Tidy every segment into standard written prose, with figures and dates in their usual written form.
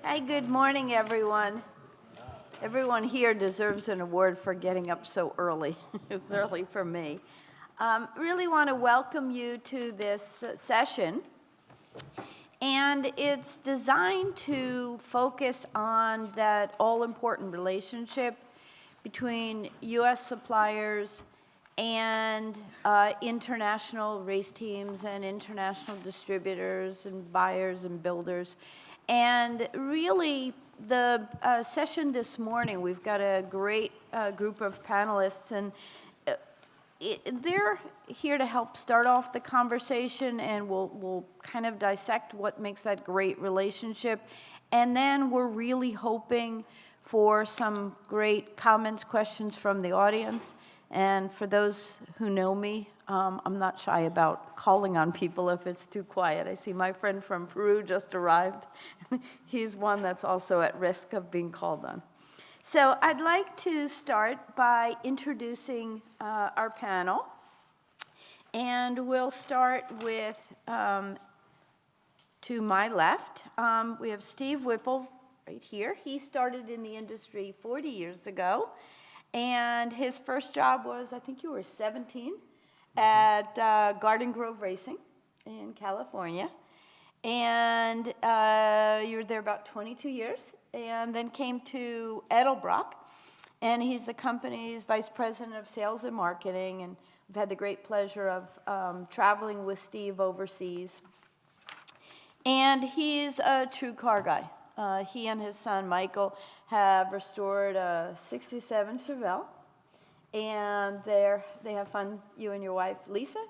Hi, good morning, everyone. Everyone here deserves an award for getting up so early. It was early for me. Really want to welcome you to this session. And it's designed to focus on that all-important relationship between U.S. suppliers and international race teams and international distributors and buyers and builders. And really, the session this morning, we've got a great group of panelists, and they're here to help start off the conversation, and we'll kind of dissect what makes that great relationship. And then we're really hoping for some great comments, questions from the audience. And for those who know me, I'm not shy about calling on people if it's too quiet. I see my friend from Peru just arrived. He's one that's also at risk of being called on. So I'd like to start by introducing our panel. And we'll start with, to my left, we have Steve Whipple right here. He started in the industry 40 years ago. And his first job was, I think you were 17, at Garden Grove Racing in California. And you were there about 22 years, and then came to Edelbrock. And he's the company's vice president of sales and marketing. And I've had the great pleasure of traveling with Steve overseas. And he's a true car guy. He and his son, Michael, have restored a 67 Chevelle, and they have fun, you and your wife, Lisa,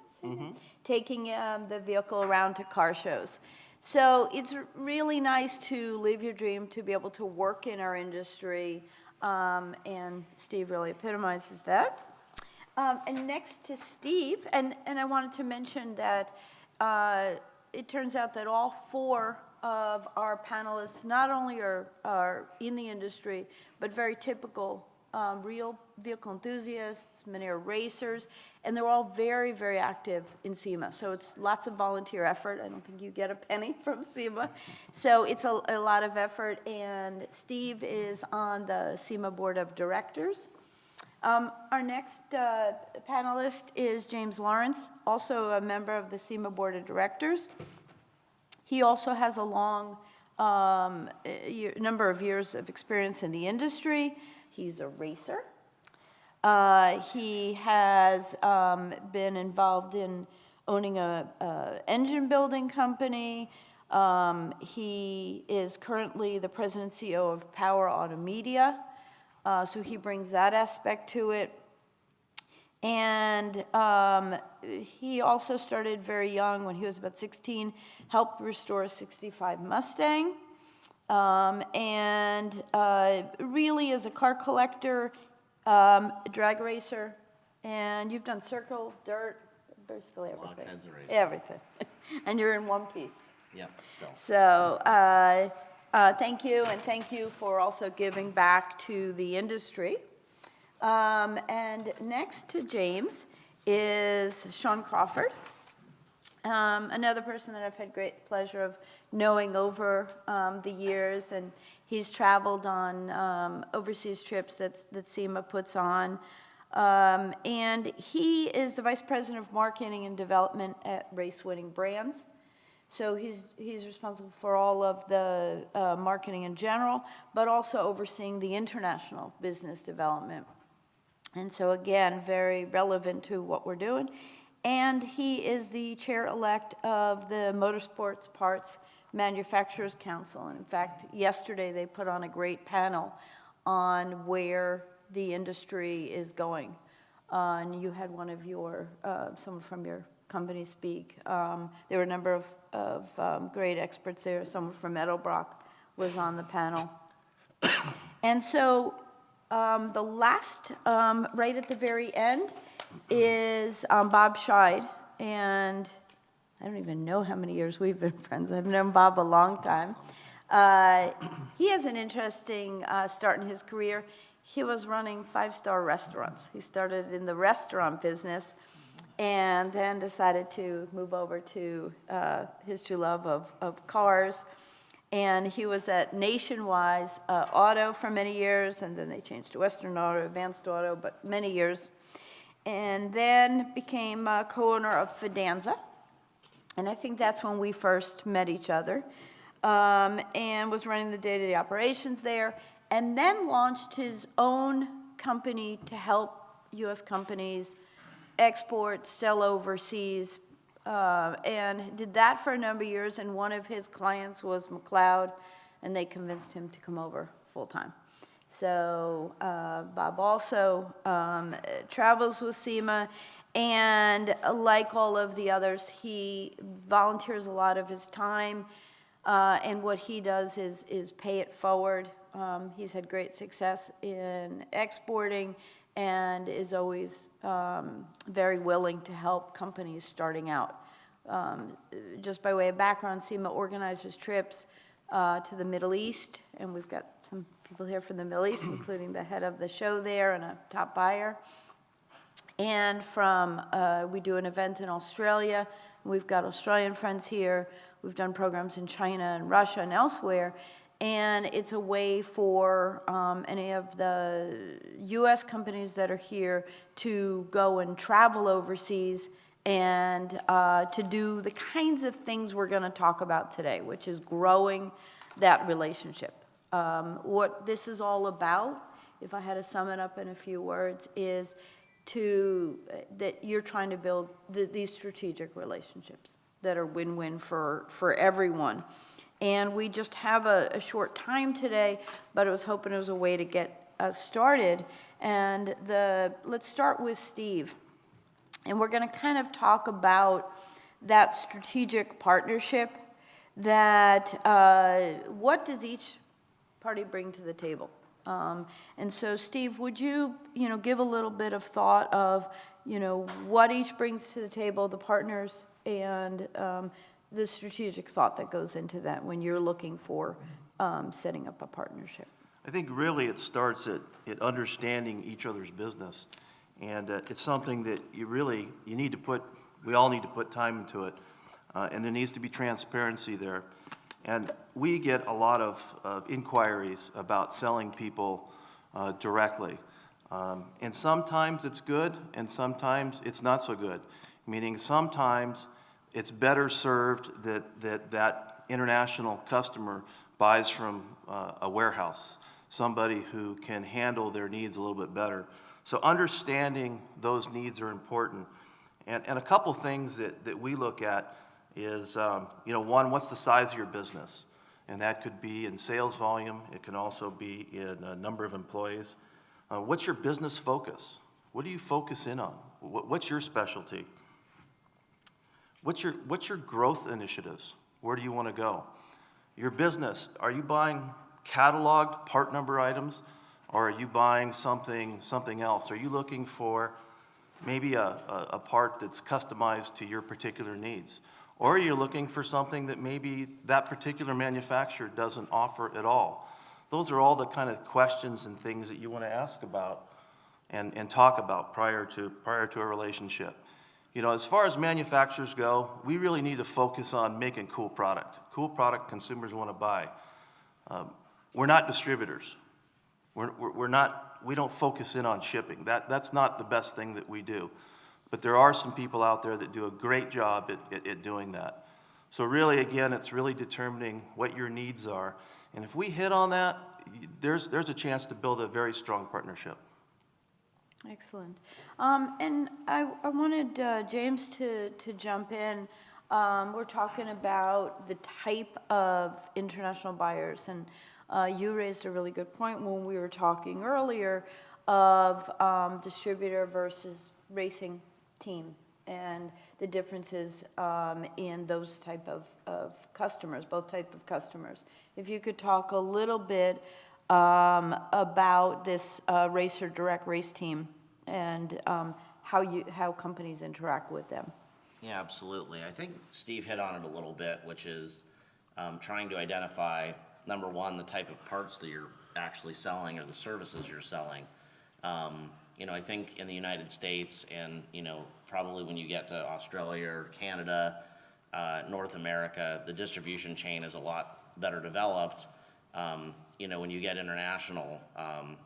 taking the vehicle around to car shows. So it's really nice to live your dream, to be able to work in our industry, and Steve really epitomizes that. And next to Steve, and I wanted to mention that it turns out that all four of our panelists not only are in the industry, but very typical real vehicle enthusiasts, many are racers, and they're all very, very active in SEMA. So it's lots of volunteer effort. I don't think you get a penny from SEMA. So it's a lot of effort, and Steve is on the SEMA board of directors. Our next panelist is James Lawrence, also a member of the SEMA board of directors. He also has a long number of years of experience in the industry. He's a racer. He has been involved in owning a engine building company. He is currently the president and CEO of Power Auto Media, so he brings that aspect to it. And he also started very young, when he was about 16, helped restore a 65 Mustang, and really is a car collector, drag racer, and you've done circle, dirt, basically everything. All kinds of racing. Everything. And you're in one piece. Yeah, still. So thank you, and thank you for also giving back to the industry. And next to James is Sean Crawford, another person that I've had great pleasure of knowing over the years, and he's traveled on overseas trips that SEMA puts on, and he is the vice president of marketing and development at Race Winning Brands. So he's responsible for all of the marketing in general, but also overseeing the international business development. And so again, very relevant to what we're doing. And he is the chair-elect of the Motorsports Parts Manufacturers Council. And in fact, yesterday they put on a great panel on where the industry is going. And you had one of your, someone from your company speak. There were a number of great experts there. Someone from Edelbrock was on the panel. And so the last, right at the very end, is Bob Scheid, and I don't even know how many years we've been friends. I've known Bob a long time. He has an interesting start in his career. He was running five-star restaurants. He started in the restaurant business and then decided to move over to his true love of cars. And he was at Nationwide Auto for many years, and then they changed to Western Auto, Advanced Auto, but many years. And then became co-owner of Fidanza. And I think that's when we first met each other. And was running the day-to-day operations there. And then launched his own company to help U.S. companies export, sell overseas, and did that for a number of years. And one of his clients was McLeod, and they convinced him to come over full-time. So Bob also travels with SEMA, and like all of the others, he volunteers a lot of his time, and what he does is pay it forward. He's had great success in exporting and is always very willing to help companies starting out. Just by way of background, SEMA organizes trips to the Middle East, and we've got some people here from the Middle East, including the head of the show there and a top buyer. And we do an event in Australia. We've got Australian friends here. We've done programs in China and Russia and elsewhere. And it's a way for any of the U.S. companies that are here to go and travel overseas and to do the kinds of things we're going to talk about today, which is growing that relationship. What this is all about, if I had to sum it up in a few words, is that you're trying to build these strategic relationships that are win-win for everyone. And we just have a short time today, but I was hoping it was a way to get us started. And let's start with Steve. And we're going to kind of talk about that strategic partnership, what does each party bring to the table? And so, Steve, would you give a little bit of thought of, what each brings to the table, the partners, and the strategic thought that goes into that when you're looking for setting up a partnership? I think really it starts at understanding each other's business. And it's something that we all need to put time into it. And there needs to be transparency there. And we get a lot of inquiries about selling people directly. And sometimes it's good, and sometimes it's not so good. Meaning sometimes it's better served that international customer buys from a warehouse, somebody who can handle their needs a little bit better. So understanding those needs are important. And a couple things that we look at is, one, what's the size of your business? And that could be in sales volume. It can also be in a number of employees. What's your business focus? What do you focus in on? What's your specialty? What's your growth initiatives? Where do you want to go? Your business, are you buying cataloged part number items, or are you buying something else? Are you looking for maybe a part that's customized to your particular needs? Or are you looking for something that maybe that particular manufacturer doesn't offer at all? Those are all the kind of questions and things that you want to ask about and talk about prior to a relationship. As far as manufacturers go, we really need to focus on making cool product consumers want to buy. We're not distributors. We don't focus in on shipping. That's not the best thing that we do. But there are some people out there that do a great job at doing that. So really, again, it's really determining what your needs are. And if we hit on that, there's a chance to build a very strong partnership. Excellent. And I wanted James to jump in. We're talking about the type of international buyers, and you raised a really good point when we were talking earlier of distributor versus racing team and the differences in those type of customers, both type of customers. If you could talk a little bit about this racer direct race team and how companies interact with them. Yeah, absolutely. I think Steve hit on it a little bit, which is trying to identify, number one, the type of parts that you're actually selling or the services you're selling. I think in the United States and, probably when you get to Australia or Canada, North America, the distribution chain is a lot better developed, you know, when you get international,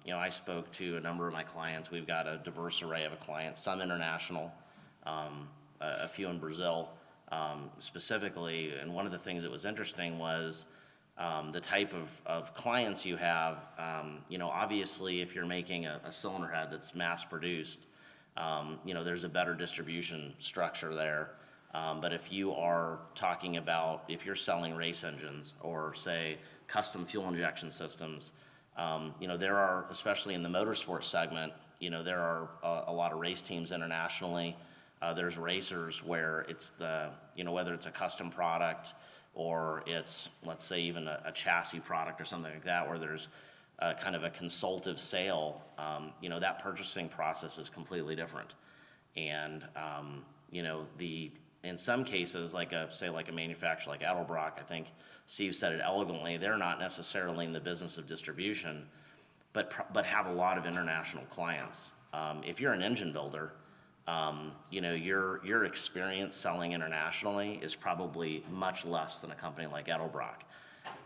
you know, I spoke to a number of my clients. We've got a diverse array of clients, some international, a few in Brazil, specifically. And one of the things that was interesting was the type of clients you have. You know, obviously, if you're making a cylinder head that's mass produced, you know, there's a better distribution structure there. But if you are talking about, if you're selling race engines or, say, custom fuel injection systems, you know, there are, especially in the motorsports segment, you know, there are a lot of race teams internationally. There's racers where it's the, you know, whether it's a custom product or it's, let's say, even a chassis product or something like that, where there's kind of a consultative sale, you know, that purchasing process is completely different. And, you know, in some cases, like a manufacturer like Edelbrock, I think Steve said it elegantly, they're not necessarily in the business of distribution, but have a lot of international clients. If you're an engine builder, you know, your experience selling internationally is probably much less than a company like Edelbrock.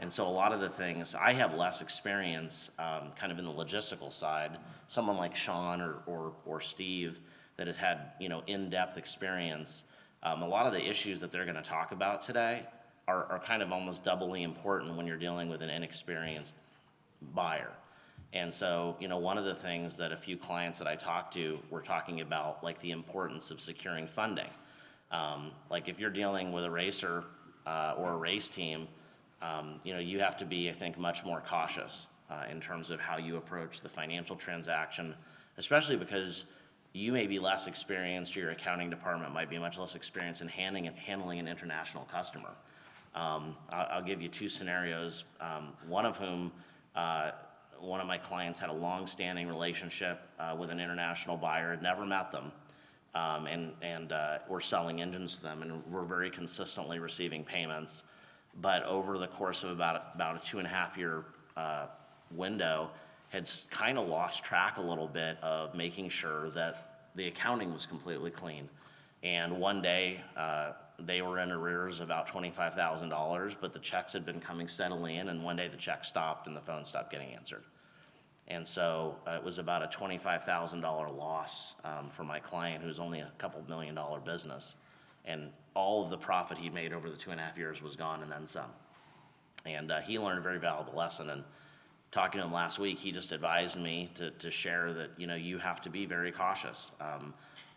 And so a lot of the things, I have less experience kind of in the logistical side. Someone like Sean or Steve that has had, you know, in-depth experience, a lot of the issues that they're going to talk about today are kind of almost doubly important when you're dealing with an inexperienced buyer. And so, you know, one of the things that a few clients that I talked to were talking about, like the importance of securing funding. Like if you're dealing with a racer or a race team, you know, you have to be, I think, much more cautious in terms of how you approach the financial transaction, especially because you may be less experienced, or your accounting department might be much less experienced in handling an international customer. I'll give you two scenarios, one of whom, one of my clients had a long-standing relationship with an international buyer, had never met them, and we're selling engines to them, and we're very consistently receiving payments. But over the course of about a 2.5-year window, had kind of lost track a little bit of making sure that the accounting was completely clean. And one day, they were in arrears about $25,000, but the checks had been coming steadily in, and one day the check stopped and the phone stopped getting answered. And so it was about a $25,000 loss for my client, who's only a couple $1 million business. And all of the profit he made over the 2.5 years was gone and then some. And he learned a very valuable lesson. And talking to him last week, he just advised me to share that, you know, you have to be very cautious.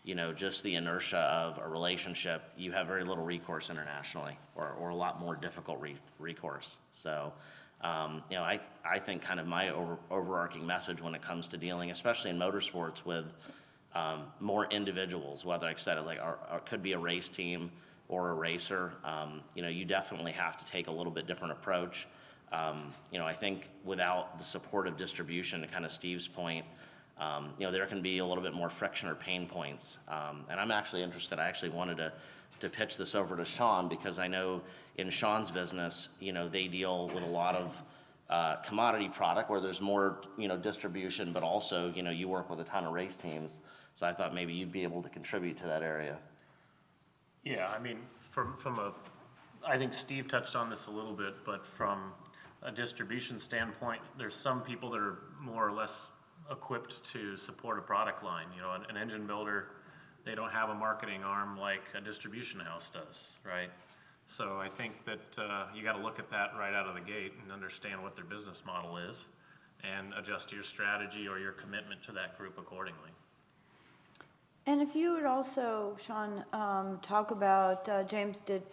You know, just the inertia of a relationship, you have very little recourse internationally, or a lot more difficult recourse. So, you know, I think kind of my overarching message when it comes to dealing, especially in motorsports, with more individuals, whether, like I said, like could be a race team or a racer, you know, you definitely have to take a little bit different approach. You know, I think without the support of distribution, to kind of Steve's point, you know, there can be a little bit more friction or pain points. And I'm actually interested, I actually wanted to pitch this over to Sean, because I know in Sean's business, you know, they deal with a lot of commodity product where there's more, you know, distribution, but also, you know, you work with a ton of race teams. So I thought maybe you'd be able to contribute to that area. Yeah, I mean, I think Steve touched on this a little bit, but from a distribution standpoint, there's some people that are more or less equipped to support a product line. You know, an engine builder, they don't have a marketing arm like a distribution house does, right? So I think that you got to look at that right out of the gate and understand what their business model is, and adjust your strategy or your commitment to that group accordingly. And if you would also, Sean, talk about, James did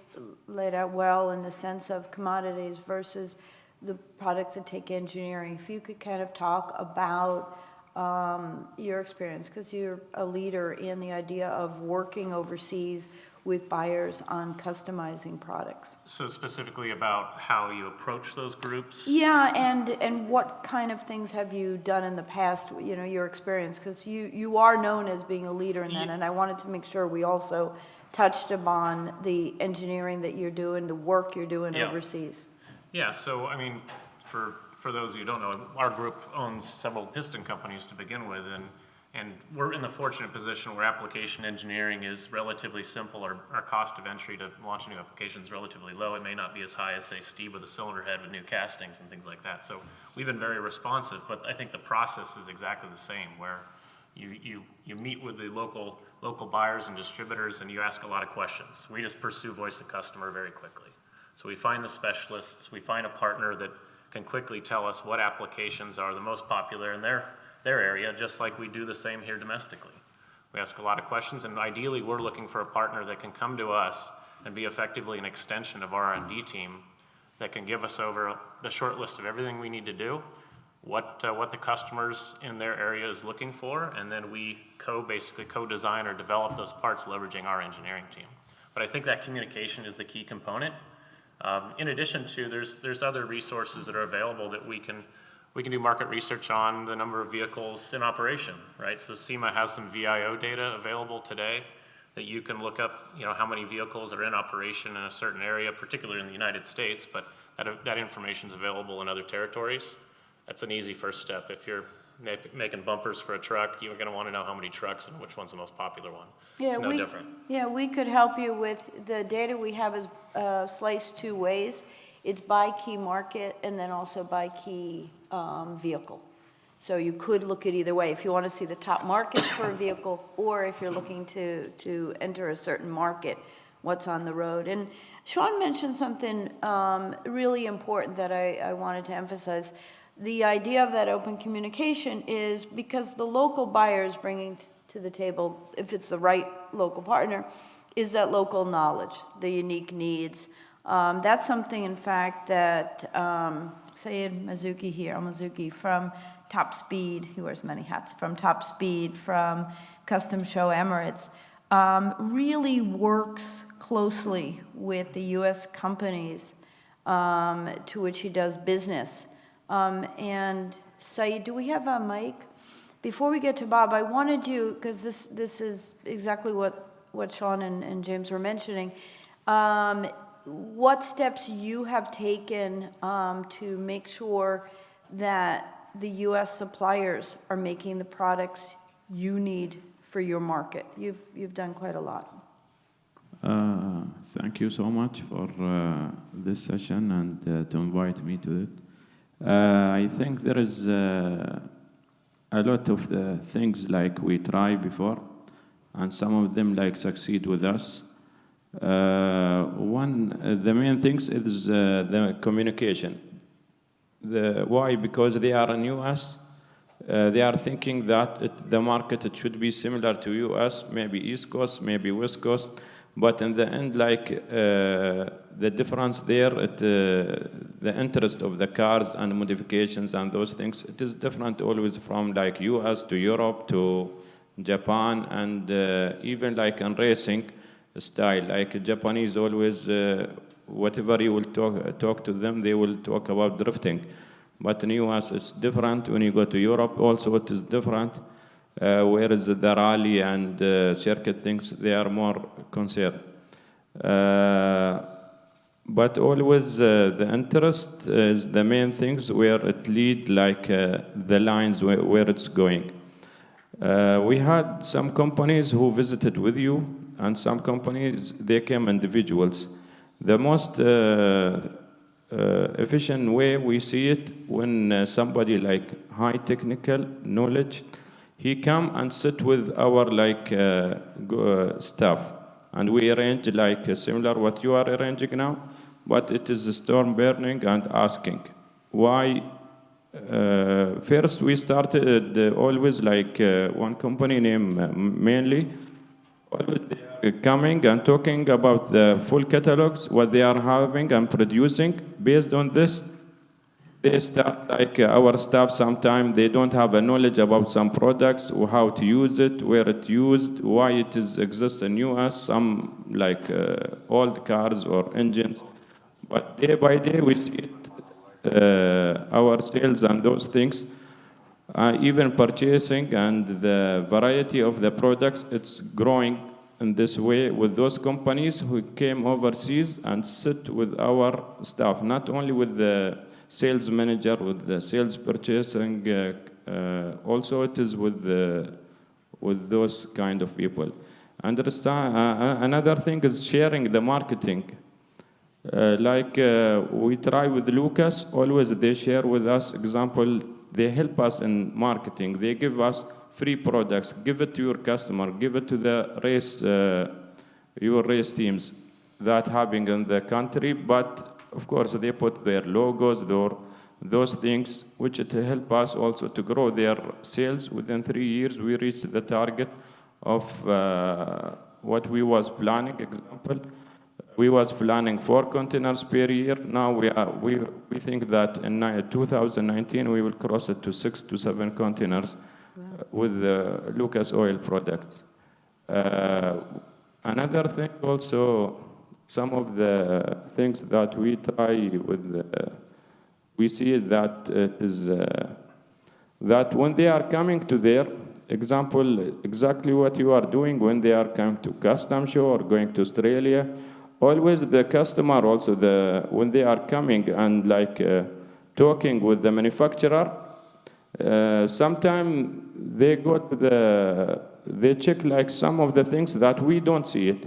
lay it out well in the sense of commodities versus the products that take engineering. If you could kind of talk about your experience, because you're a leader in the idea of working overseas with buyers on customizing products. So specifically about how you approach those groups? Yeah, and what kind of things have you done in the past, you know, your experience, because you are known as being a leader in that, and I wanted to make sure we also touched upon the engineering that you're doing, the work you're doing overseas. Yeah, so I mean, for those of you who don't know, our group owns several piston companies to begin with, and And we're in the fortunate position where application engineering is relatively simple. Our cost of entry to launch a new application is relatively low. It may not be as high as, say, Steve with a cylinder head with new castings and things like that. So we've been very responsive, but I think the process is exactly the same, where you meet with the local buyers and distributors and you ask a lot of questions. We just pursue voice of customer very quickly. So we find the specialists, we find a partner that can quickly tell us what applications are the most popular in their area, just like we do the same here domestically. We ask a lot of questions, and ideally we're looking for a partner that can come to us and be effectively an extension of our R&D team that can give us over the short list of everything we need to do, what the customers in their area is looking for, and then we basically co-design or develop those parts leveraging our engineering team. But I think that communication is the key component. In addition to, there's other resources that are available that we can do market research on the number of vehicles in operation, right? So SEMA has some VIO data available today that you can look up, how many vehicles are in operation in a certain area, particularly in the United States, but that information is available in other territories. That's an easy first step. If you're making bumpers for a truck, you're going to want to know how many trucks and which one's the most popular one. Yeah, it's no different. Yeah, we could help you with the data we have is sliced two ways. It's by key market and then also by key vehicle. So you could look at either way if you want to see the top markets for a vehicle, or if you're looking to enter a certain market, what's on the road. And Sean mentioned something really important that I wanted to emphasize. The idea of that open communication is because the local buyer is bringing to the table, if it's the right local partner, is that local knowledge, the unique needs. That's something, in fact, that Sayed Mazuki here, Al-Mazuki from Top Speed, he wears many hats, from Top Speed, from Custom Show Emirates, really works closely with the U.S. companies to which he does business. And Sayed, do we have a mic? Before we get to Bob, I wanted you, because this is exactly what Sean and James were mentioning, what steps you have taken to make sure that the U.S. suppliers are making the products you need for your market. You've done quite a lot. Thank you so much for this session and to invite me to it. I think there is a lot of the things like we tried before, and some of them like succeed with us. The main things is the communication. Why? Because they are in US. They are thinking that the market it should be similar to US, maybe East Coast, maybe West Coast. But in the end, like the difference there, the interest of the cars and modifications and those things, it is different always from like US to Europe to Japan, and even like in racing style, like Japanese always, whatever you will talk to them, they will talk about drifting. But in US it's different. When you go to Europe also it is different. Whereas the rally and circuit things, they are more concerned. But always the interest is the main things where it lead like the lines where it's going. We had some companies who visited with you, and some companies, they came individuals. The most efficient way we see it when somebody like high technical knowledge, he come and sit with our like staff, and we arrange like similar what you are arranging now, but it is storm burning and asking why. First we started always like one company name mainly, always they are coming and talking about the full catalogs, what they are having and producing. Based on this, they start like our staff sometimes they don't have a knowledge about some products or how to use it, where it's used, why it is exists in US, some like old cars or engines. But day by day we see it, our sales and those things, even purchasing and the variety of the products, it's growing in this way with those companies who came overseas and sit with our staff, not only with the sales manager, with the sales purchasing, also it is with the with those kind of people. Understand, another thing is sharing the marketing. We try with Lucas, always they share with us, example, they help us in marketing. They give us free products, give it to your customer, give it to the race, your race teams that having in the country, but of course they put their logos, those things, which it help us also to grow their sales. Within 3 years, we reached the target of what we was planning. Example, we was planning 4 containers per year. Now we think that in 2019 we will cross it to 6 to 7 containers with the Lucas Oil products. Another thing also, some of the things that we try with, we see that it is that when they are coming to their example, exactly what you are doing when they are coming to custom show or going to Australia, always the customer also, when they are coming and talking with the manufacturer, sometimes they go to they check some of the things that we don't see it.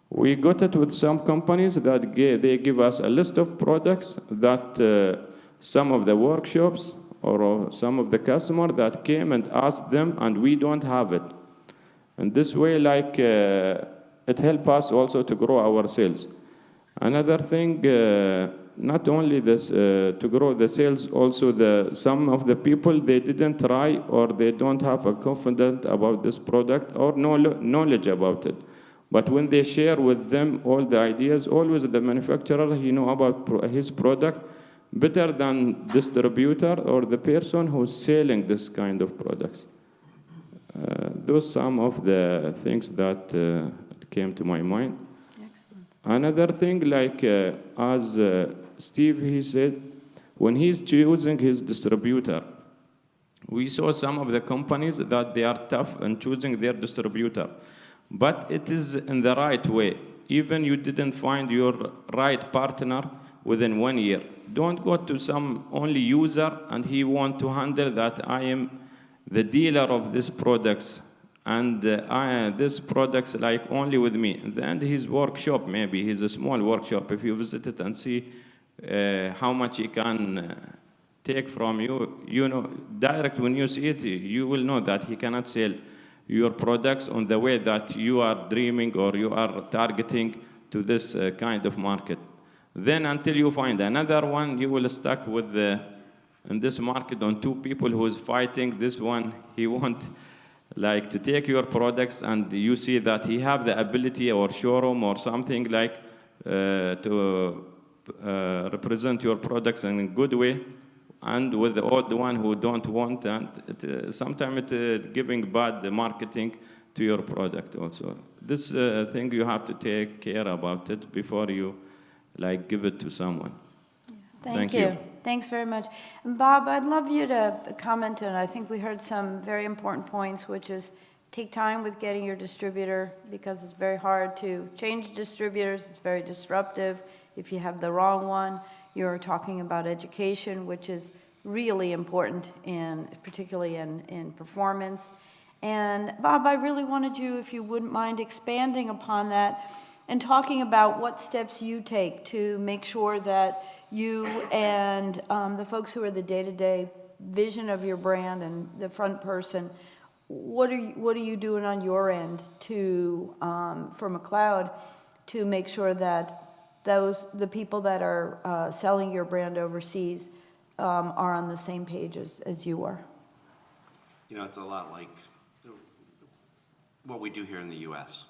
We got it with some companies that they give us a list of products that some of the workshops or some of the customer that came and asked them, and we don't have it. And this way, it helps us also to grow our sales. Another thing, not only this to grow the sales, also some of the people, they didn't try or they don't have a confidence about this product or knowledge about it. But when they share with them all the ideas, always the manufacturer, he know about his product better than distributor or the person who's selling this kind of products. Those some of the things that came to my mind. Excellent. Another thing, as Steve, he said, when he's choosing his distributor, we saw some of the companies that they are tough in choosing their distributor, but it is in the right way. Even you didn't find your right partner within 1 year. Don't go to some only user and he want to handle that I am the dealer of this products and this products only with me. And then his workshop, maybe he's a small workshop. If you visit it and see how much he can take from you, direct when you see it, you will know that he cannot sell your products on the way that you are dreaming or you are targeting to this kind of market. Then until you find another one, you will stuck with in this market on 2 people who is fighting. This one, he want to take your products, and you see that he have the ability or showroom or something to represent your products in a good way, and with the odd one who don't want, and sometimes it giving bad marketing to your product also. This thing you have to take care about it before you give it to someone. Thank you. Thanks very much. And Bob, I'd love you to comment on, I think we heard some very important points, which is take time with getting your distributor, because it's very hard to change distributors. It's very disruptive if you have the wrong one. You're talking about education, which is really important, particularly in performance. And Bob, I really wanted you, if you wouldn't mind, expanding upon that and talking about what steps you take to make sure that you and the folks who are the day-to-day vision of your brand and the front person, what are you doing on your end for McLeod to make sure that the people that are selling your brand overseas are on the same page as you are? It's a lot like what we do here in the U.S.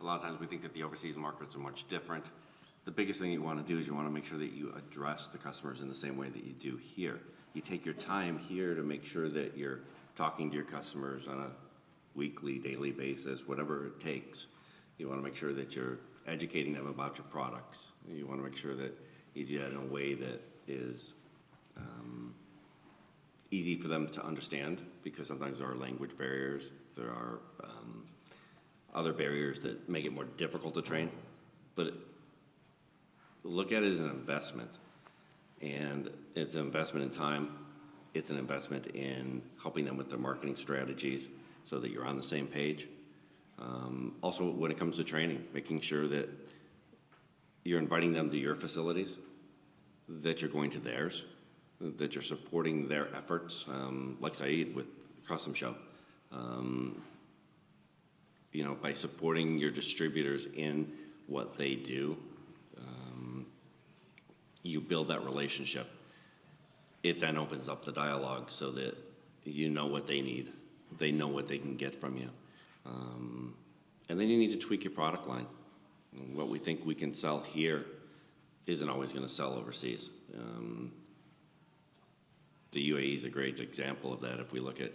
A lot of times we think that the overseas markets are much different. The biggest thing you want to do is you want to make sure that you address the customers in the same way that you do here. You take your time here to make sure that you're talking to your customers on a weekly, daily basis, whatever it takes. You want to make sure that you're educating them about your products. You want to make sure that you do that in a way that is easy for them to understand, because sometimes there are language barriers. There are other barriers that make it more difficult to train. But look at it as an investment. And it's an investment in time. It's an investment in helping them with their marketing strategies. so that you're on the same page. Also, when it comes to training, making sure that you're inviting them to your facilities, that you're going to theirs, that you're supporting their efforts, like Saeed with Custom Show. You know, by supporting your distributors in what they do, you build that relationship. It then opens up the dialogue so that you know what they need. They know what they can get from you. And then you need to tweak your product line. What we think we can sell here isn't always going to sell overseas. The UAE is a great example of that. If we look at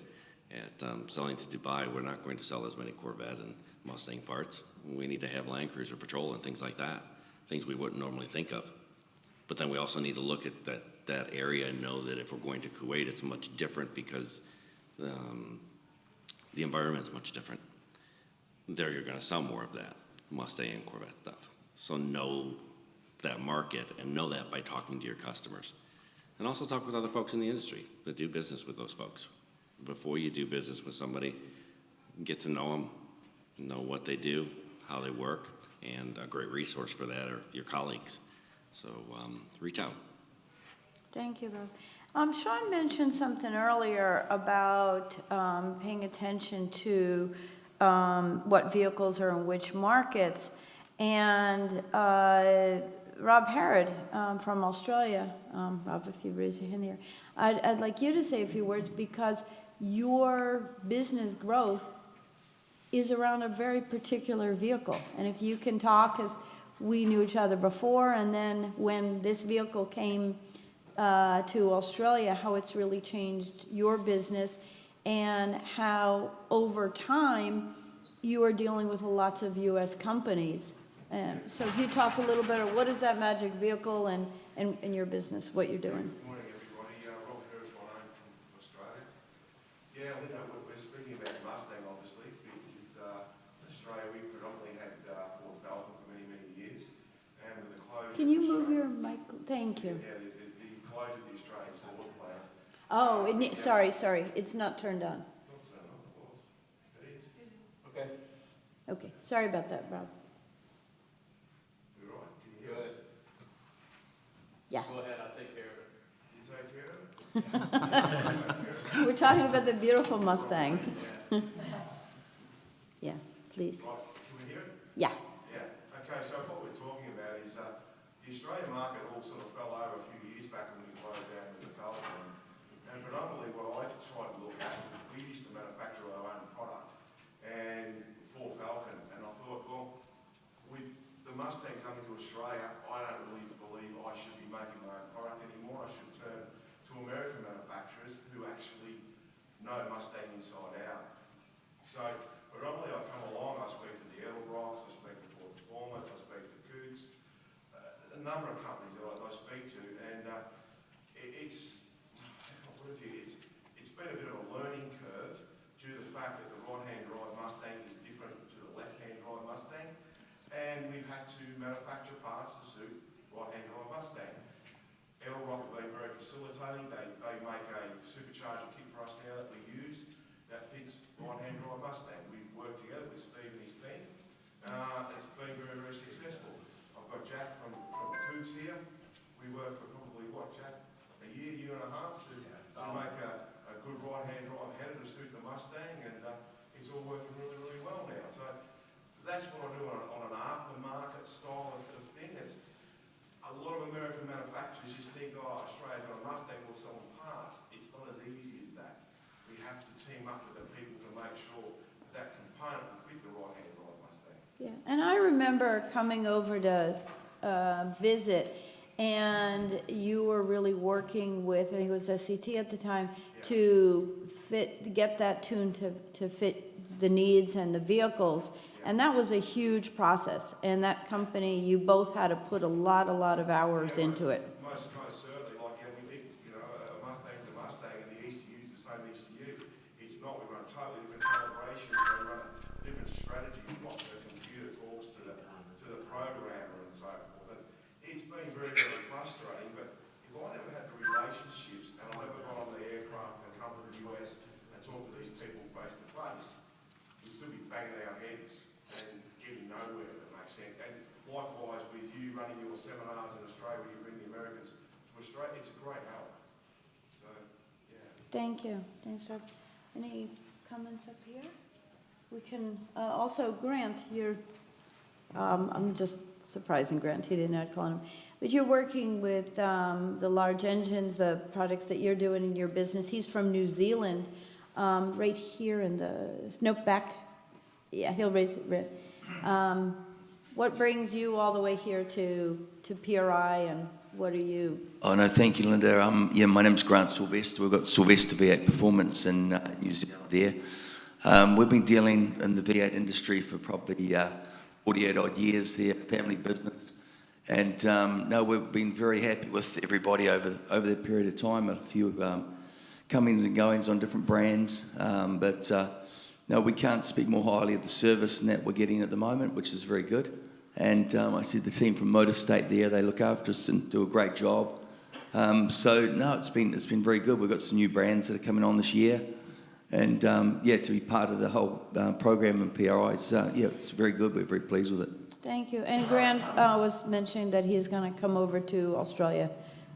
selling to Dubai, we're not going to sell as many Corvette and Mustang parts. We need to have Land Cruiser Patrol and things like that, things we wouldn't normally think of. But then we also need to look at that area and know that if we're going to Kuwait, it's much different because the environment's much different. There you're going to sell more of that Mustang and Corvette stuff. So know that market and know that by talking to your customers. And also talk with other folks in the industry that do business with those folks. Before you do business with somebody, get to know them, know what they do, how they work, and a great resource for that are your colleagues. So reach out. Thank you, Rob. Sean mentioned something earlier about paying attention to what vehicles are in which markets. And Rob Harrod from Australia, Rob, if you raise your hand here, I'd like you to say a few words because your business growth is around a very particular vehicle. And if you can talk, as we knew each other before, and then when this vehicle came to Australia, how it's really changed your business and how over time you are dealing with lots of U.S. companies. So if you talk a little bit, what is that magic vehicle and your business, what you're doing? Good morning, everybody. Rob Harris, my name from Australia. Yeah, Linda, we're speaking about Mustang, obviously, because Australia, we predominantly had Ford Falcon for many, many years. And with the closure... Can you move your mic? Thank you. Yeah, the closure of the Australian Ford plant. Oh, sorry, it's not turned on. Not so long, of course. It is. Okay. Okay, sorry about that, Rob. You all right? Can you hear it? Yeah. Go ahead, I'll take care of it. You take care of it? We're talking about the beautiful Mustang. Yeah, please. Right, can we hear it? Yeah. Yeah, okay, so what we're talking about is the Australian market all sort of fell over a few years back when we closed down with the Falcon. And predominantly what I tried to look at was we used to manufacture our own product and for Falcon. And I thought, well, with the Mustang coming to Australia, I don't really believe I should be making my own product anymore. I should turn to American manufacturers who actually know Mustang inside out. So predominantly I come along, I speak to the Edelbrocks, I speak to Ford Performance, I speak to Cougs, a number of companies that I speak to, and it's been a bit of a learning curve due to the fact that the right-hand drive Mustang is different to the left-hand drive Mustang, and we've had to manufacture parts to suit right-hand drive Mustang. Edelbrock have been very facilitating. They make a supercharger kit for us now that we use that fits right-hand drive Mustang. We've worked together with Steve and his team. It's been very, very successful. I've got Jack from Cougs here. We worked for probably, what, Jack, a year and a half to make a good right-hand drive header to suit the Mustang, and it's all working really, really well now. So that's what I do on an aftermarket style of thing. It's a lot of American manufacturers just think, oh, Australia's got a Mustang, we'll sell them parts. It's not as easy as that. We have to team up with the people to make sure that component will fit the right-hand drive Mustang. Yeah, and I remember coming over to visit, and you were really working with, I think it was SCT at the time, to get that tuned to fit the needs and the vehicles. And that was a huge process. And that company, you both had to put a lot of hours into it. Most certainly, like, we think, a Mustang's a Mustang and the ECU's the same ECU. It's not. We run totally different calibrations. They run a different strategy. What the computer talks to the programmer and so forth. And it's been very, very frustrating, but if I never had the relationships and I never got on the aircraft and come to the US and talk to these people face to face, Thank you. Thanks, Rob. Any comments up here? We can, also, Grant, I'm just surprising Grant, he did not call him. But you're working with the large engines, the products that you're doing in your business. He's from New Zealand, right here in the, nope, back. Yeah, he'll raise it. What brings you all the way here to PRI, and what are you? Oh, no, thank you, Linda. My name's Grant Sylvester. We've got Sylvester V8 Performance in New Zealand there. We've been dealing in the V8 industry for probably 48 odd years there, family business. And no, we've been very happy with everybody over that period of time. A few comings and goings on different brands. But no, we can't speak more highly of the service and that we're getting at the moment, which is very good. And I see the team from Motorstate there, they look after us and do a great job. So no, it's been very good. We've got some new brands that are coming on this year. And yeah, to be part of the whole program in PRI, it's very good. We're very pleased with it. Thank you. And Grant was mentioning that he's going to come over to Australia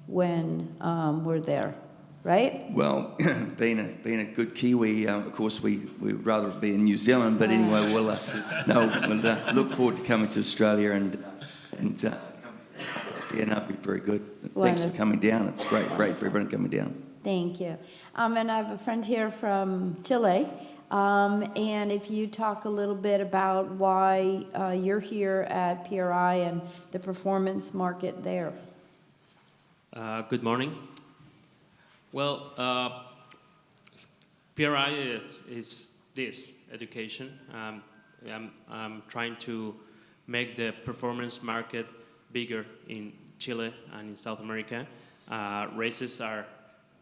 when we're there, right? Well, being a good Kiwi, of course, we'd rather be in New Zealand, but anyway, we'll look forward to coming to Australia and yeah, no, it'll be very good. Thanks for coming down. It's great for everyone coming down. Thank you. And I have a friend here from Chile, and if you talk a little bit about why you're here at PRI and the performance market there. Good morning. Well, PRI is this education. I'm trying to make the performance market bigger in Chile and in South America. Races are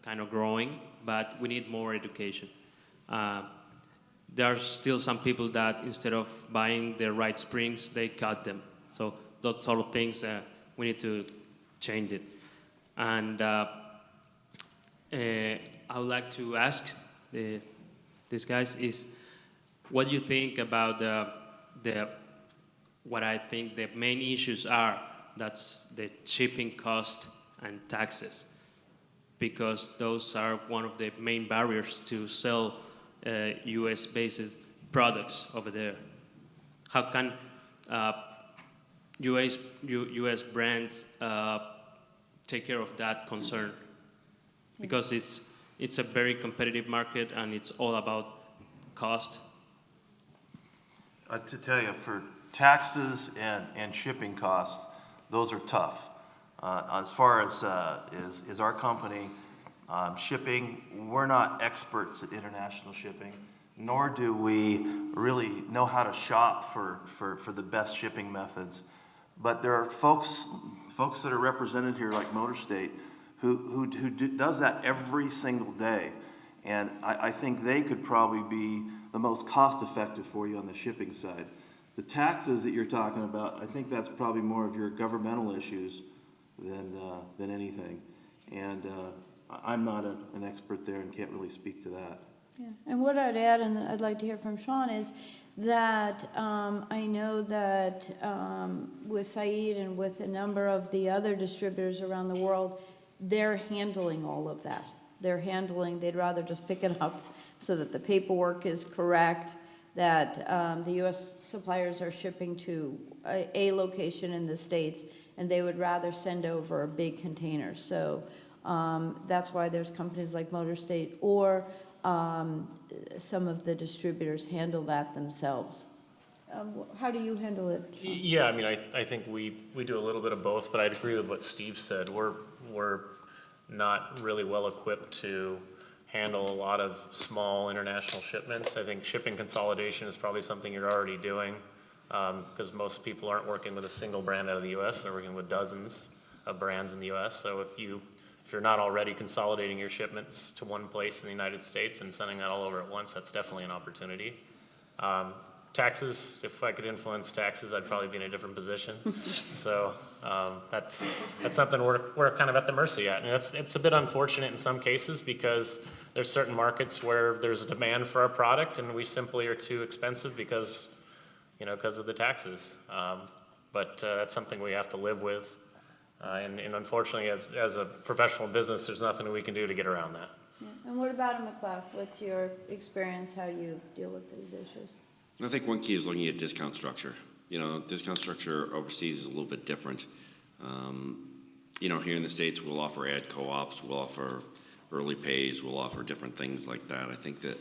kind of growing, but we need more education. There are still some people that instead of buying the right springs, they cut them. So those sort of things, we need to change it. And I would like to ask these guys is, what do you think about what I think the main issues are? That's the shipping cost and taxes, because those are one of the main barriers to sell US-based products over there. How can US brands take care of that concern? Because it's a very competitive market and it's all about cost. To tell you, for taxes and shipping costs, those are tough. As far as our company, shipping, we're not experts at international shipping, nor do we really know how to shop for the best shipping methods. But there are folks that are represented here, like Motorstate, who does that every single day. And I think they could probably be the most cost-effective for you on the shipping side. The taxes that you're talking about, I think that's probably more of your governmental issues than anything. And I'm not an expert there and can't really speak to that. Yeah. And what I'd add, and I'd like to hear from Sean, is that I know that with Saeed and with a number of the other distributors around the world, they're handling all of that. They'd rather just pick it up so that the paperwork is correct, that the U.S. suppliers are shipping to a location in the States, and they would rather send over a big container. So that's why there's companies like Motorstate or some of the distributors handle that themselves. How do you handle it, Sean? Yeah, I mean, I think we do a little bit of both, but I'd agree with what Steve said. We're not really well equipped to handle a lot of small international shipments. I think shipping consolidation is probably something you're already doing, because most people aren't working with a single brand out of the US, they're working with dozens of brands in the US. So if you're not already consolidating your shipments to one place in the United States and sending that all over at once, that's definitely an opportunity. Taxes, if I could influence taxes, I'd probably be in a different position. So that's something we're kind of at the mercy at. And it's a bit unfortunate in some cases because there's certain markets where there's a demand for our product and we simply are too expensive because of the taxes. But that's something we have to live with. And unfortunately, as a professional business, there's nothing we can do to get around that. Yeah. And what about in McLeod? What's your experience, how you deal with these issues? I think one key is looking at discount structure. You know, discount structure overseas is a little bit different. You know, here in the States, we'll offer ad co-ops, we'll offer early pays, we'll offer different things like that. I think that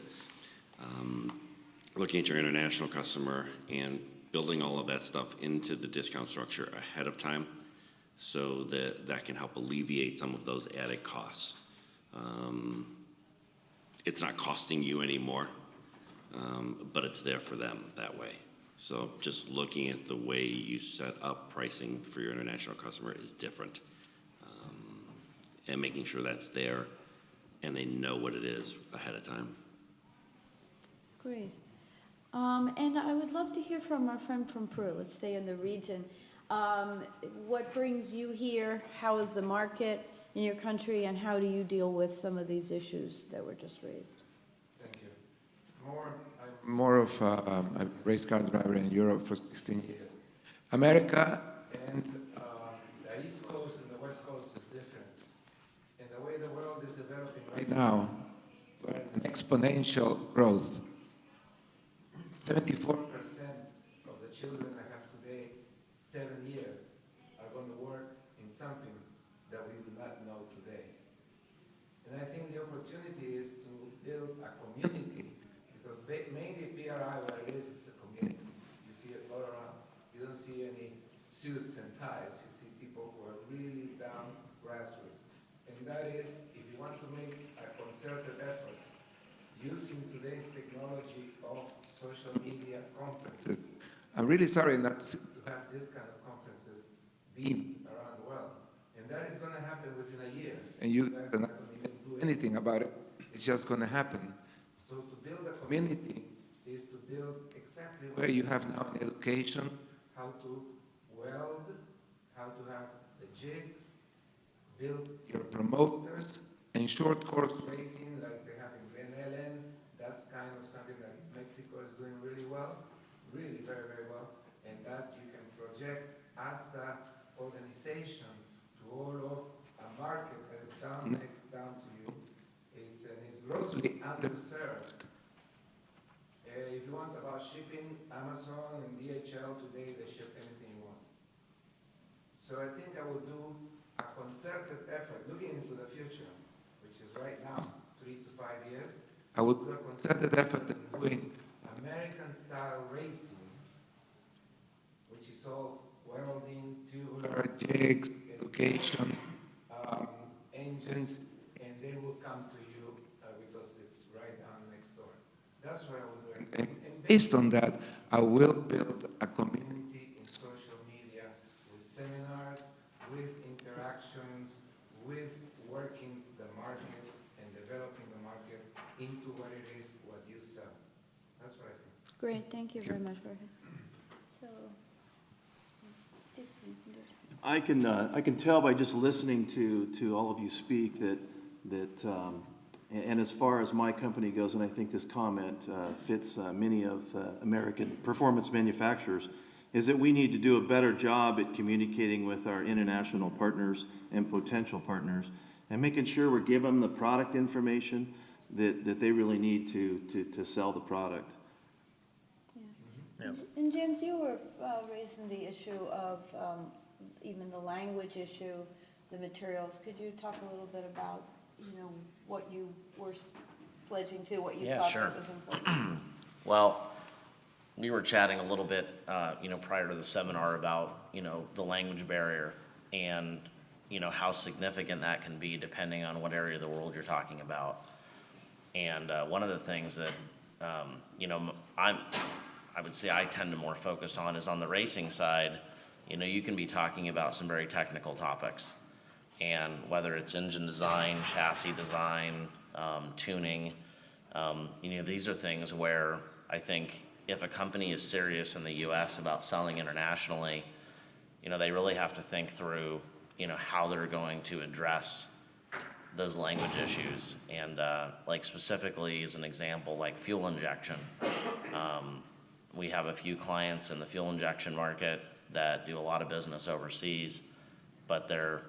looking at your international customer and building all of that stuff into the discount structure ahead of time so that that can help alleviate some of those added costs. It's not costing you anymore, but it's there for them that way. So just looking at the way you set up pricing for your international customer is different. And making sure that's there and they know what it is ahead of time. Great. And I would love to hear from our friend from Peru. Let's stay in the region. What brings you here? How is the market in your country, and how do you deal with some of these issues that were just raised? Thank you. I'm more of a race car driver in Europe for 16 years. America and the East Coast and the West Coast is different. And the way the world is developing right now, we're in exponential growth. 74% of the children I have today, 7 years, are going to work in something that we do not know today. And I think the opportunity is to build a community, because mainly PRI, what it is a community. You see it all around. You don't see any suits and ties. You see people who are really down grassroots. And that is, if you want to make a concerted effort, using today's technology of social media conferences. I'm really sorry not to have this kind of conferences being around the world. And that is going to happen within a year. And you guys are not going to even do anything about it. It's just going to happen. So to build a community is to build exactly where you have now in education, how to weld, how to have the jigs, build your promoters, and short course racing like they have in Glen Ellen. That's kind of something that Mexico is doing really well, really very, very well, and that you can project as an organization to all of a market that is next down to you, is grossly underserved. If you want about shipping, Amazon and DHL today, they ship anything you want. So I think I will do a concerted effort, looking into the future, which is right now, 3 to 5 years, I would do a concerted effort in doing American-style racing, which is all welding, tubular, jigs, education, engines, and they will come to you because it's right down next door. That's what I will do. And based on that, I will build a community in social media with seminars, with interactions, with working the market and developing the market into what it is, what you sell. That's what I think. Great, thank you very much, Jorge. So, Steve, you can do it. I can tell by just listening to all of you speak that and as far as my company goes, and I think this comment fits many of American performance manufacturers, is that we need to do a better job at communicating with our international partners and potential partners and making sure we're giving them the product information that they really need to sell the product. Yes. And James, you were raising the issue of even the language issue, the materials. Could you talk a little bit about, what you were pledging to, what you Yeah, thought sure. that was important? Well, we were chatting a little bit, prior to the seminar about, the language barrier and, how significant that can be depending on what area of the world you're talking about. And one of the things that, I would say I tend to more focus on is on the racing side. You can be talking about some very technical topics. And whether it's engine design, chassis design, tuning, these are things where I think if a company is serious in the U.S. about selling internationally, they really have to think through, how they're going to address those language issues. And like specifically as an example, like fuel injection. We have a few clients in the fuel injection market that do a lot of business overseas, but their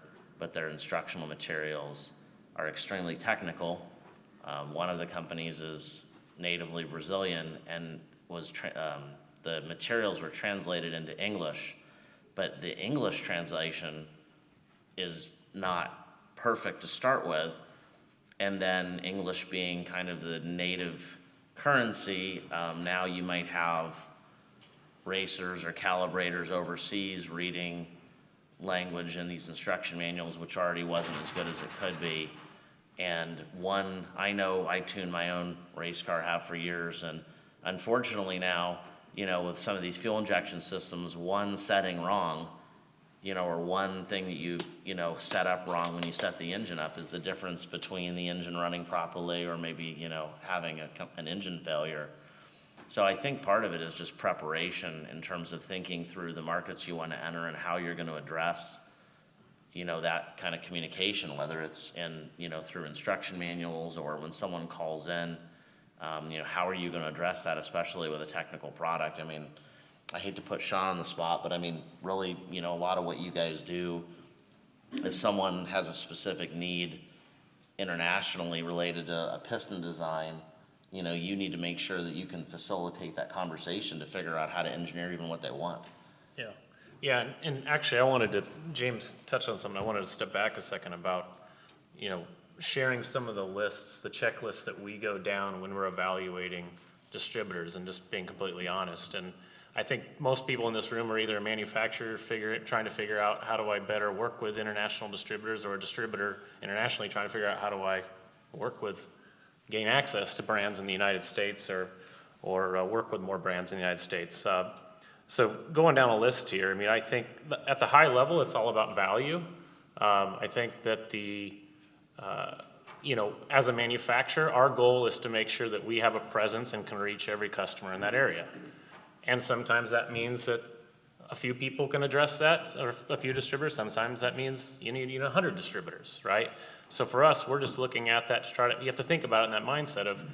instructional materials are extremely technical, One of the companies is natively Brazilian and the materials were translated into English, but the English translation is not perfect to start with. And then English being kind of the native currency, now you might have racers or calibrators overseas reading language in these instruction manuals, which already wasn't as good as it could be. And I know I tune my own race car, have for years, and unfortunately now, with some of these fuel injection systems, one setting wrong, or one thing that you set up wrong when you set the engine up is the difference between the engine running properly or maybe, having an engine failure. So I think part of it is just preparation in terms of thinking through the markets you want to enter and how you're going to address, that kind of communication, whether it's in, through instruction manuals or when someone calls in, how are you going to address that, especially with a technical product? I mean, I hate to put Sean on the spot, but I mean, really, a lot of what you guys do, if someone has a specific need internationally related to a piston design, you need to make sure that you can facilitate that conversation to figure out how to engineer even what they want. Yeah. Yeah, and actually James touched on something. I wanted to step back a second about, sharing some of the lists, the checklists that we go down when we're evaluating distributors and just being completely honest. And I think most people in this room are either a manufacturer trying to figure out how do I better work with international distributors, or a distributor internationally trying to figure out how do I gain access to brands in the United States or work with more brands in the United States. So going down a list here, I mean, I think at the high level, it's all about value. I think that as a manufacturer, our goal is to make sure that we have a presence and can reach every customer in that area. And sometimes that means that a few people can address that, or a few distributors. Sometimes that means you need 100 distributors, right? So for us, we're just looking at that you have to think about it in that mindset of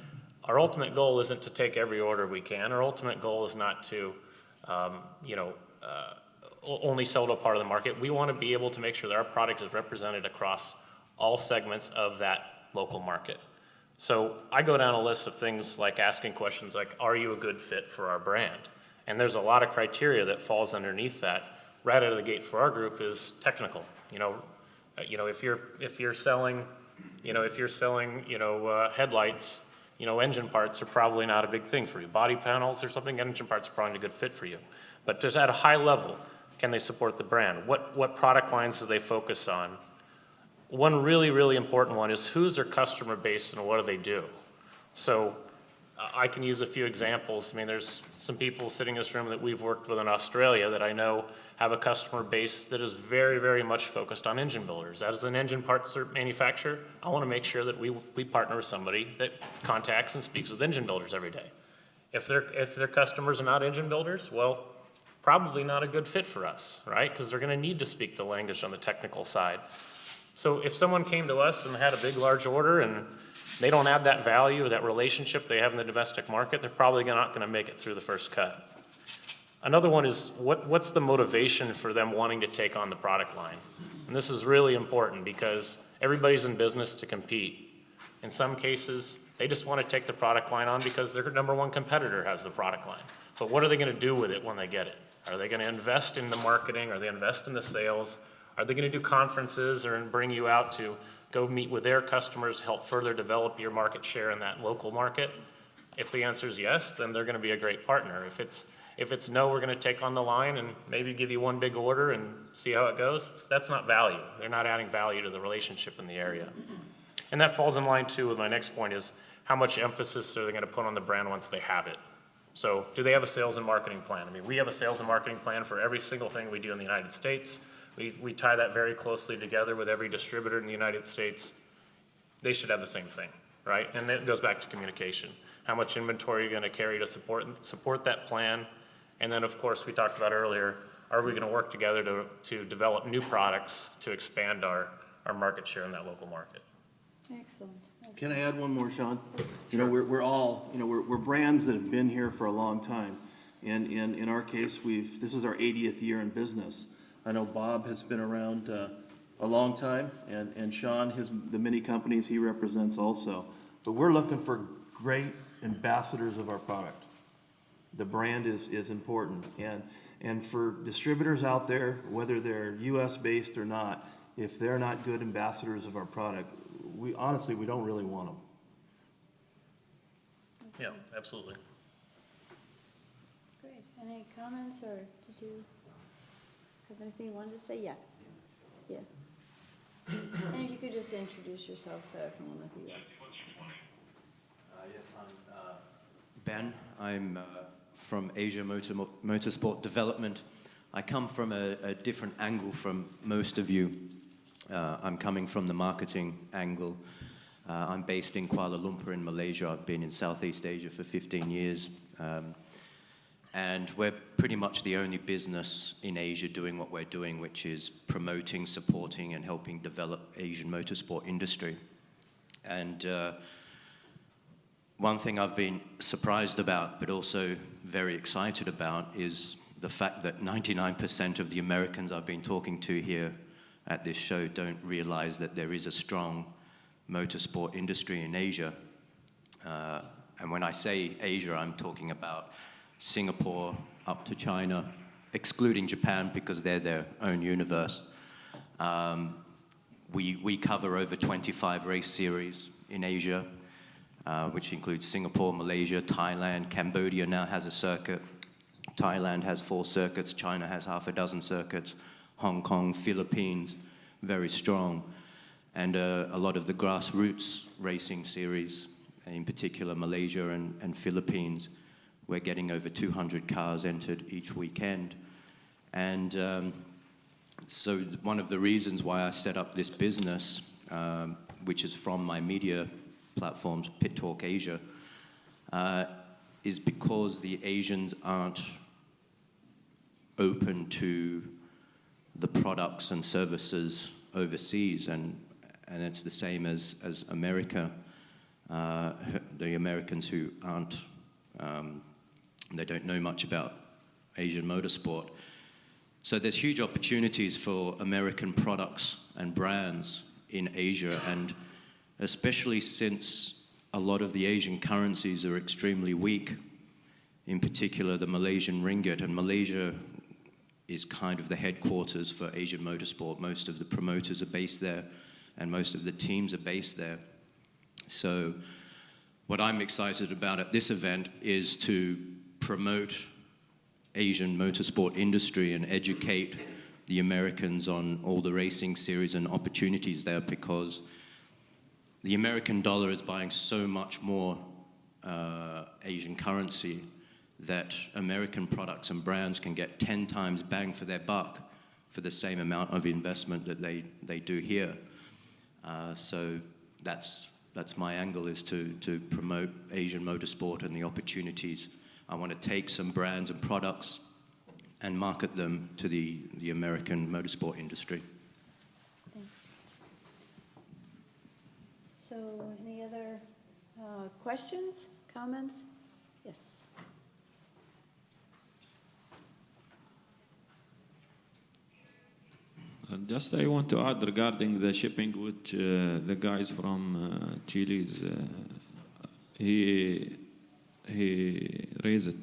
our ultimate goal isn't to take every order we can. Our ultimate goal is not to, only sell to a part of the market. We want to be able to make sure that our product is represented across all segments of that local market. So I go down a list of things like asking questions like, are you a good fit for our brand? And there's a lot of criteria that falls underneath that. Right out of the gate for our group is technical. If you're selling headlights, engine parts are probably not a big thing for you. Body panels or something, engine parts are probably a good fit for you. But just at a high level, can they support the brand? What product lines do they focus on? One really, really important one is who's their customer base and what do they do? So I can use a few examples. I mean, there's some people sitting in this room that we've worked with in Australia that I know have a customer base that is very, very much focused on engine builders. As an engine parts manufacturer, I want to make sure that we partner with somebody that contacts and speaks with engine builders every day. If their customers are not engine builders, well, probably not a good fit for us, right? Because they're going to need to speak the language on the technical side. So if someone came to us and had a big, large order and they don't add that value, that relationship they have in the domestic market, they're probably not going to make it through the first cut. Another one is what's the motivation for them wanting to take on the product line? And this is really important because everybody's in business to compete. In some cases, they just want to take the product line on because their number one competitor has the product line. But what are they going to do with it when they get it? Are they going to invest in the marketing? Are they invest in the sales? Are they going to do conferences or bring you out to go meet with their customers to help further develop your market share in that local market? If the answer is yes, then they're going to be a great partner. If it's no, we're going to take on the line and maybe give you one big order and see how it goes, that's not value. They're not adding value to the relationship in the area. And that falls in line too with my next point is how much emphasis are they going to put on the brand once they have it? So do they have a sales and marketing plan? I mean, we have a sales and marketing plan for every single thing we do in the United States. We tie that very closely together with every distributor in the United States. They should have the same thing, right? And that goes back to communication. How much inventory are you going to carry to support that plan? And then, of course, we talked about earlier, are we going to work together to develop new products to expand our market share in that local market? Excellent. Can I add one more, Sean? We're brands that have been here for a long time. And in our case, this is our 80th year in business. I know Bob has been around a long time, and Sean, the many companies he represents also. but we're looking for great ambassadors of our product. The brand is important, and for distributors out there, whether they're US based or not, if they're not good ambassadors of our product, we honestly, we don't really want them. Yeah, absolutely. Great. Any comments, or did you have anything you wanted to say? Yeah. Yeah. And if you could just introduce yourself so everyone knows who you are. Yes, I'm Ben. I'm from Asia Motorsport Development. I come from a different angle from most of you. I'm coming from the marketing angle. I'm based in Kuala Lumpur in Malaysia. I've been in Southeast Asia for 15 years. And we're pretty much the only business in Asia doing what we're doing, which is promoting, supporting, and helping develop Asian motorsport industry. And one thing I've been surprised about, but also very excited about, is the fact that 99% of the Americans I've been talking to here at this show don't realize that there is a strong motorsport industry in Asia. And when I say Asia, I'm talking about Singapore up to China, excluding Japan because they're their own universe. We cover over 25 race series in Asia, which includes Singapore, Malaysia, Thailand. Cambodia now has a circuit. Thailand has 4 circuits. China has half a dozen circuits. Hong Kong, Philippines, very strong. And a lot of the grassroots racing series, in particular Malaysia and Philippines, we're getting over 200 cars entered each weekend. And so one of the reasons why I set up this business, which is from my media platforms, Pit Talk Asia, is because the Asians aren't open to the products and services overseas, and it's the same as America. The Americans who aren't, they don't know much about Asian motorsport. So there's huge opportunities for American products and brands in Asia, and especially since a lot of the Asian currencies are extremely weak, in particular the Malaysian ringgit, and Malaysia is kind of the headquarters for Asian motorsport. Most of the promoters are based there, and most of the teams are based there. So what I'm excited about at this event is to promote Asian motorsport industry and educate the Americans on all the racing series and opportunities there, because the American dollar is buying so much more Asian currency that American products and brands can get 10 times bang for their buck for the same amount of investment that they do here. So that's my angle, is to promote Asian motorsport and the opportunities. I want to take some brands and products and market them to the American motorsport industry. Thanks. So any other questions, comments? Yes. Just I want to add regarding the shipping, which the guys from Chile, he raised it.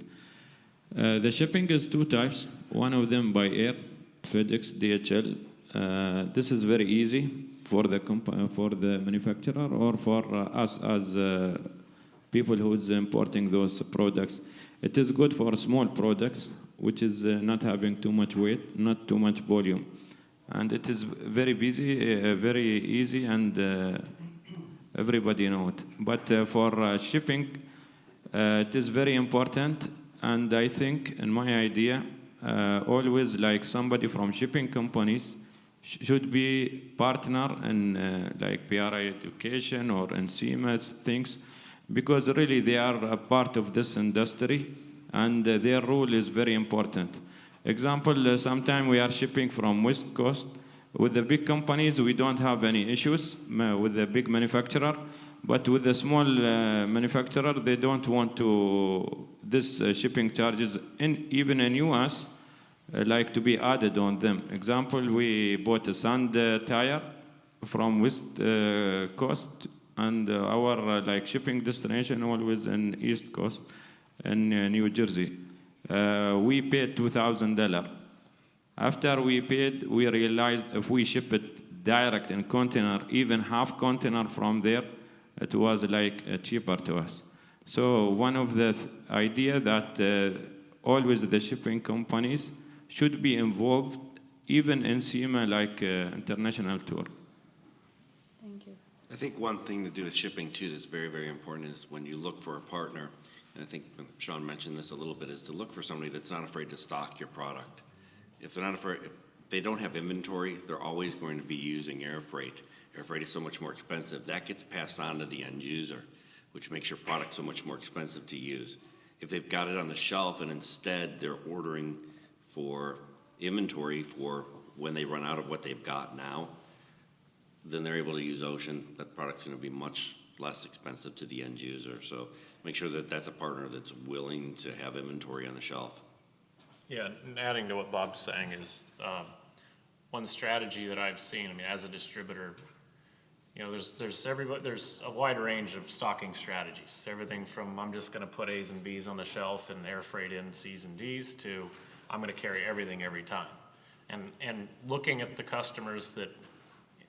The shipping is 2 types. One of them by air, FedEx, DHL. This is very easy for the manufacturer or for us as people who is importing those products. It is good for small products, which is not having too much weight, not too much volume. And it is very busy, very easy, and everybody know it. But for shipping, it is very important, and I think, in my idea, always like somebody from shipping companies should be partner in like PRI education or in SEMA things, because really they are a part of this industry, and their role is very important. Example, sometimes we are shipping from West Coast. With the big companies, we don't have any issues with the big manufacturer, but with the small manufacturer, they don't want to, this shipping charges, even in US, like to be added on them. Example, we bought a sand tire from West Coast and our like shipping destination always in East Coast in New Jersey. We paid $2,000. After we paid, we realized if we ship it direct in container, even half container from there, it was like cheaper to us. So one of the idea that always the shipping companies should be involved even in SEMA like international tour. Thank you. I think one thing to do with shipping too that's very, very important is when you look for a partner, and I think Sean mentioned this a little bit, is to look for somebody that's not afraid to stock your product. If they're not afraid, if they don't have inventory, they're always going to be using air freight. Air freight is so much more expensive. That gets passed on to the end user, which makes your product so much more expensive to use. If they've got it on the shelf and instead they're ordering for inventory for when they run out of what they've got now, then they're able to use ocean. That product's going to be much less expensive to the end user. So make sure that that's a partner that's willing to have inventory on the shelf. Yeah, and adding to what Bob's saying is, one strategy that I've seen, I mean, as a distributor, you know, there's a wide range of stocking strategies. Everything from I'm just gonna put A's and B's on the shelf and air freight in C's and D's to I'm gonna carry everything every time. And looking at the customers that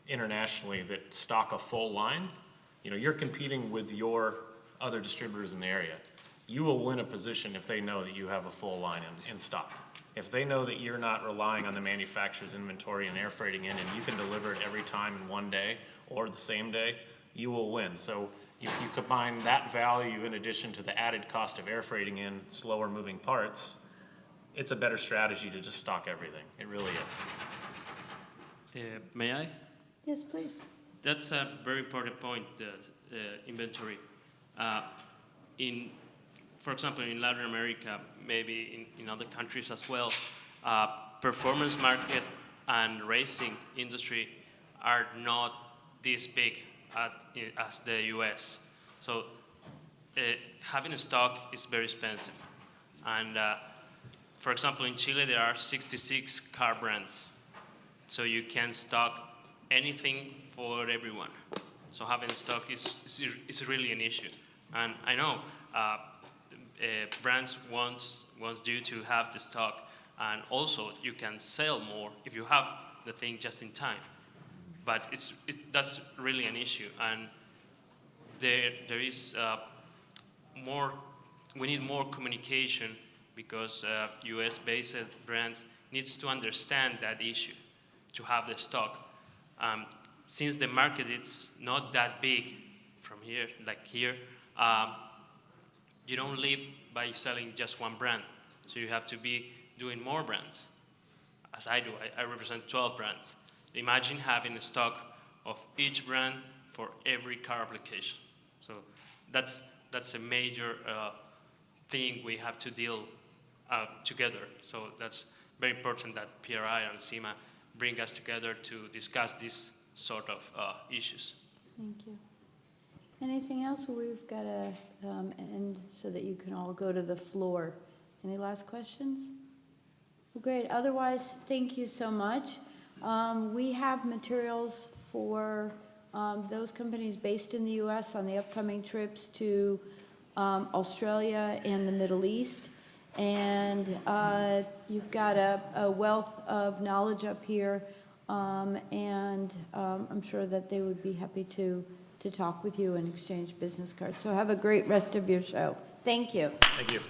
internationally that stock a full line, you know, you're competing with your other distributors in the area. You will win a position if they know that you have a full line in stock. If they know that you're not relying on the manufacturer's inventory and air freighting in and you can deliver it every time in one day or the same day, you will win. So if you combine that value in addition to the added cost of air freighting in slower moving parts, it's a better strategy to just stock everything. It really is. May I? Yes, please. That's a very important point, the inventory. For example, in Latin America, maybe in other countries as well, performance market and racing industry are not this big as the US. So having a stock is very expensive. And for example, in Chile, there are 66 car brands. So you can stock anything for everyone. So having stock is really an issue. And I know brands wants you to have the stock, and also you can sell more if you have the thing just in time. But that's really an issue, and there is we need more communication because US-based brands needs to understand that issue to have the stock. Since the market is not that big from here, like here, you don't live by selling just one brand. So you have to be doing more brands, as I do. I represent 12 brands. Imagine having a stock of each brand for every car application. So that's a major thing we have to deal together. So that's very important that PRI and SEMA bring us together to discuss these sort of issues. Thank you. Anything else? We've got to end so that you can all go to the floor. Any last questions? Well, great. Otherwise, thank you so much. We have materials for those companies based in the U.S. on the upcoming trips to Australia and the Middle East. And you've got a wealth of knowledge up here, and I'm sure that they would be happy to talk with you and exchange business cards. So have a great rest of your show. Thank you. Thank you.